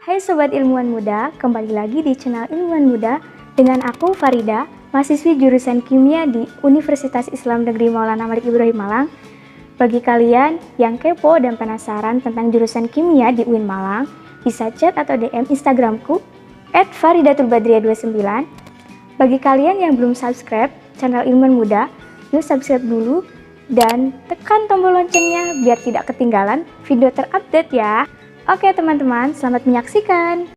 Hai Sobat Ilmuwan Muda, kembali lagi di channel Ilmuwan Muda dengan aku Farida, mahasiswi jurusan Kimia di Universitas Islam Negeri Maulana Malik Ibrahim Malang. Bagi kalian yang kepo dan penasaran tentang jurusan Kimia di UIN Malang, bisa chat atau DM Instagramku @faridatulbadriah29. Bagi kalian yang belum subscribe channel Ilmuwan Muda, yuk subscribe dulu dan tekan tombol loncengnya biar tidak ketinggalan video terupdate ya. Oke teman-teman, selamat menyaksikan.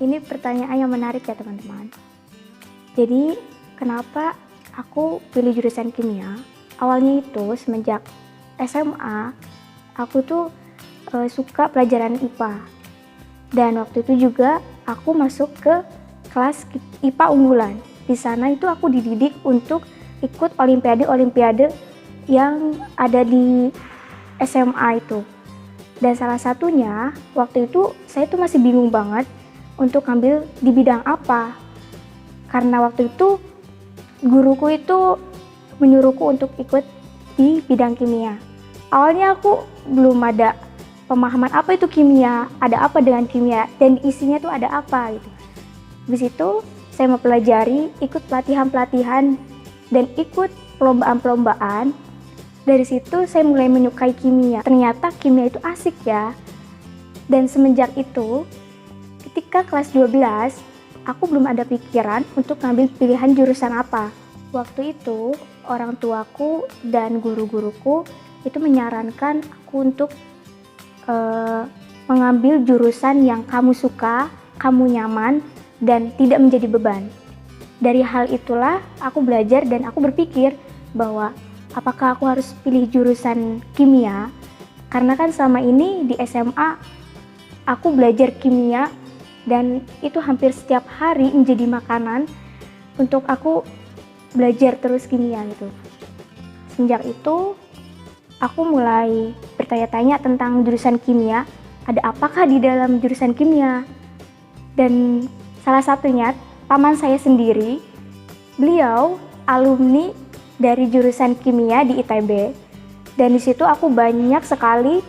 Ini pertanyaan yang menarik ya teman-teman. Jadi, kenapa aku pilih jurusan kimia? Awalnya itu semenjak SMA, aku tuh suka pelajaran IPA. Dan waktu itu juga aku masuk ke kelas IPA unggulan. Di sana itu aku dididik untuk ikut olimpiade-olimpiade yang ada di SMA itu. Dan salah satunya, waktu itu saya tuh masih bingung banget untuk ngambil di bidang apa. Karena waktu itu guruku itu menyuruhku untuk ikut di bidang kimia. Awalnya aku belum ada pemahaman apa itu kimia, ada apa dengan kimia, dan isinya tuh ada apa gitu. Habis itu saya mempelajari, ikut pelatihan-pelatihan, dan ikut perlombaan-perlombaan. Dari situ saya mulai menyukai kimia. Ternyata kimia itu asik ya. Dan semenjak itu, ketika kelas 12, aku belum ada pikiran untuk ngambil pilihan jurusan apa. Waktu itu, orang tuaku dan guru-guruku itu menyarankan aku untuk mengambil jurusan yang kamu suka, kamu nyaman, dan tidak menjadi beban. Dari hal itulah aku belajar dan aku berpikir bahwa apakah aku harus pilih jurusan kimia? Karena kan selama ini di SMA aku belajar kimia dan itu hampir setiap hari menjadi makanan untuk aku belajar terus kimia gitu. Sejak itu aku mulai bertanya-tanya tentang jurusan kimia, ada apakah di dalam jurusan kimia? Dan salah satunya paman saya sendiri, beliau alumni dari jurusan kimia di ITB. Dan di situ aku banyak sekali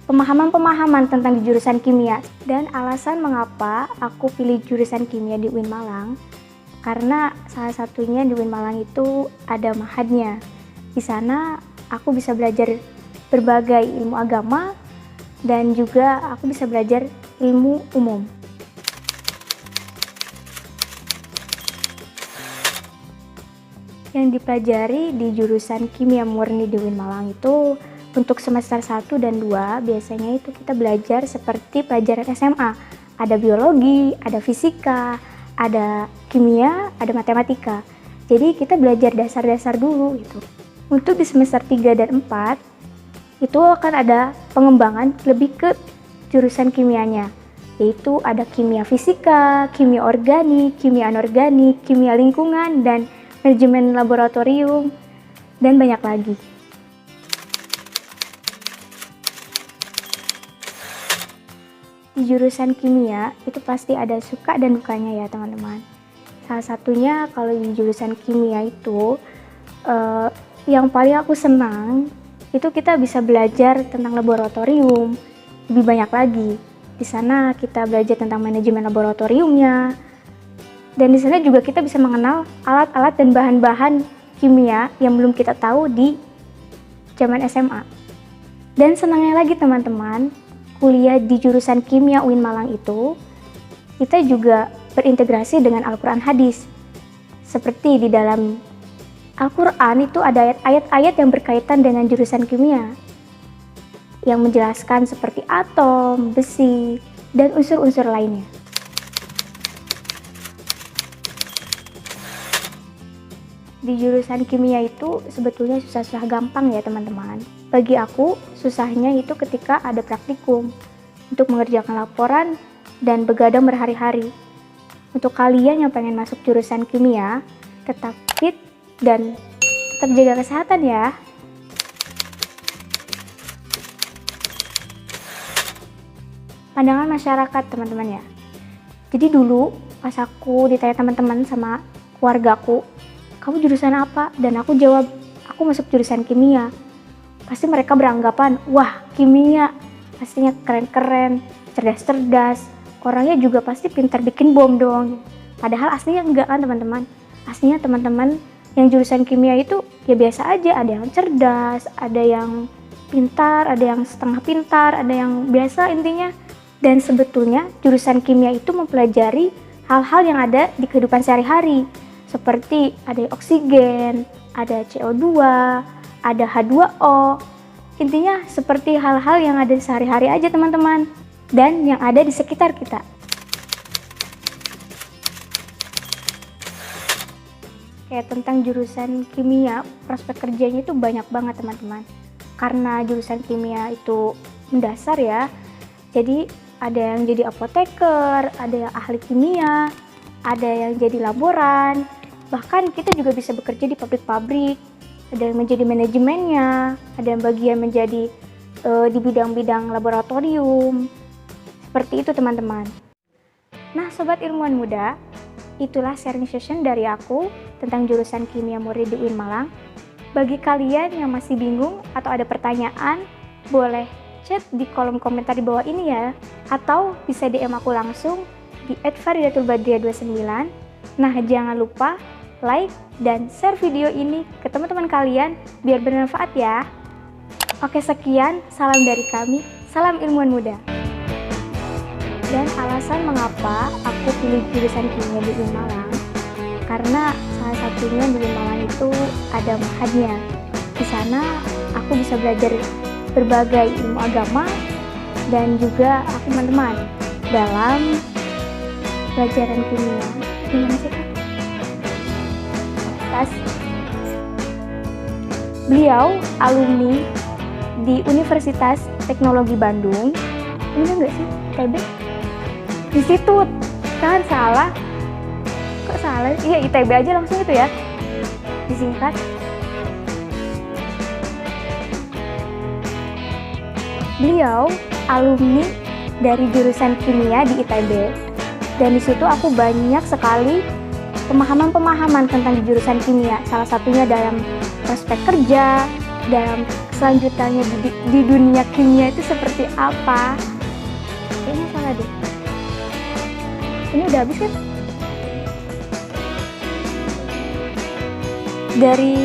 pemahaman-pemahaman tentang di jurusan kimia. Dan alasan mengapa aku pilih jurusan kimia di UIN Malang, karena salah satunya di UIN Malang itu ada mahadnya. Di sana aku bisa belajar berbagai ilmu agama dan juga aku bisa belajar ilmu umum. Yang dipelajari di jurusan kimia murni di UIN Malang itu untuk semester 1 dan 2 biasanya itu kita belajar seperti pelajaran SMA. Ada biologi, ada fisika, ada kimia, ada matematika. Jadi kita belajar dasar-dasar dulu gitu. Untuk di semester 3 dan 4, itu akan ada pengembangan lebih ke jurusan kimianya, yaitu ada kimia fisika, kimia organik, kimia anorganik, kimia lingkungan, dan manajemen laboratorium, dan banyak lagi. Di jurusan kimia, itu pasti ada suka dan dukanya ya teman-teman. Salah satunya kalau di jurusan kimia itu, yang paling aku senang itu kita bisa belajar tentang laboratorium lebih banyak lagi. Di sana kita belajar tentang manajemen laboratoriumnya, dan di sana juga kita bisa mengenal alat-alat dan bahan-bahan kimia yang belum kita tahu di zaman SMA. Dan senangnya lagi teman-teman, kuliah di jurusan kimia UIN Malang itu kita juga berintegrasi dengan Al-Quran hadis. Seperti di dalam Al-Quran itu ada ayat-ayat yang berkaitan dengan jurusan kimia yang menjelaskan seperti atom, besi, dan unsur-unsur lainnya. Di jurusan kimia itu sebetulnya susah-susah gampang ya teman-teman. Bagi aku, susahnya itu ketika ada praktikum untuk mengerjakan laporan dan begadang berhari-hari. Untuk kalian yang pengen masuk jurusan kimia, tetap fit dan tetap jaga kesehatan ya. Pandangan masyarakat teman-teman ya. Jadi dulu pas aku ditanya teman-teman sama keluargaku, kamu jurusan apa? Dan aku jawab, aku masuk jurusan kimia. Pasti mereka beranggapan, wah kimia, pastinya keren-keren, cerdas-cerdas, orangnya juga pasti pintar bikin bom dong. Padahal aslinya enggak kan teman-teman. Aslinya teman-teman yang jurusan kimia itu ya biasa aja, ada yang cerdas, ada yang pintar, ada yang setengah pintar, ada yang biasa intinya. Dan sebetulnya jurusan kimia itu mempelajari hal-hal yang ada di kehidupan sehari-hari. Seperti ada oksigen, ada CO2, ada H2O. Intinya seperti hal-hal yang ada sehari-hari aja teman-teman. Dan yang ada di sekitar kita. Kayak tentang jurusan kimia, prospek kerjanya itu banyak banget teman-teman. Karena jurusan kimia itu mendasar ya, jadi ada yang jadi apoteker, ada yang ahli kimia, ada yang jadi laboran, bahkan kita juga bisa bekerja di pabrik-pabrik, ada yang menjadi manajemennya, ada yang bagian menjadi di bidang-bidang laboratorium, seperti itu teman-teman. Nah Sobat Ilmuwan Muda, itulah sharing session dari aku tentang jurusan kimia murni di UIN Malang. Bagi kalian yang masih bingung atau ada pertanyaan, boleh chat di kolom komentar di bawah ini ya, atau bisa DM aku langsung di @faridatulbadriah29. Nah jangan lupa like dan share video ini ke teman-teman kalian biar bermanfaat ya. Oke sekian, salam dari kami, salam ilmuwan muda. Dan alasan mengapa aku pilih jurusan kimia di UIN Malang, karena salah satunya di UIN Malang itu ada mahadnya. Di sana aku bisa belajar berbagai ilmu agama dan juga aku teman-teman dalam pelajaran kimia. Gimana sih Kak? Beliau alumni di Universitas Teknologi Bandung. Ini enggak sih? ITB? Institut. Kan salah. Kok salah? Iya ITB aja langsung itu ya. Disingkat. Beliau alumni dari jurusan kimia di ITB, dan di situ aku banyak sekali pemahaman-pemahaman tentang jurusan kimia. Salah satunya dalam prospek kerja, dalam selanjutnya di dunia kimia itu seperti apa. Kayaknya salah deh. Ini udah habis kan? Dari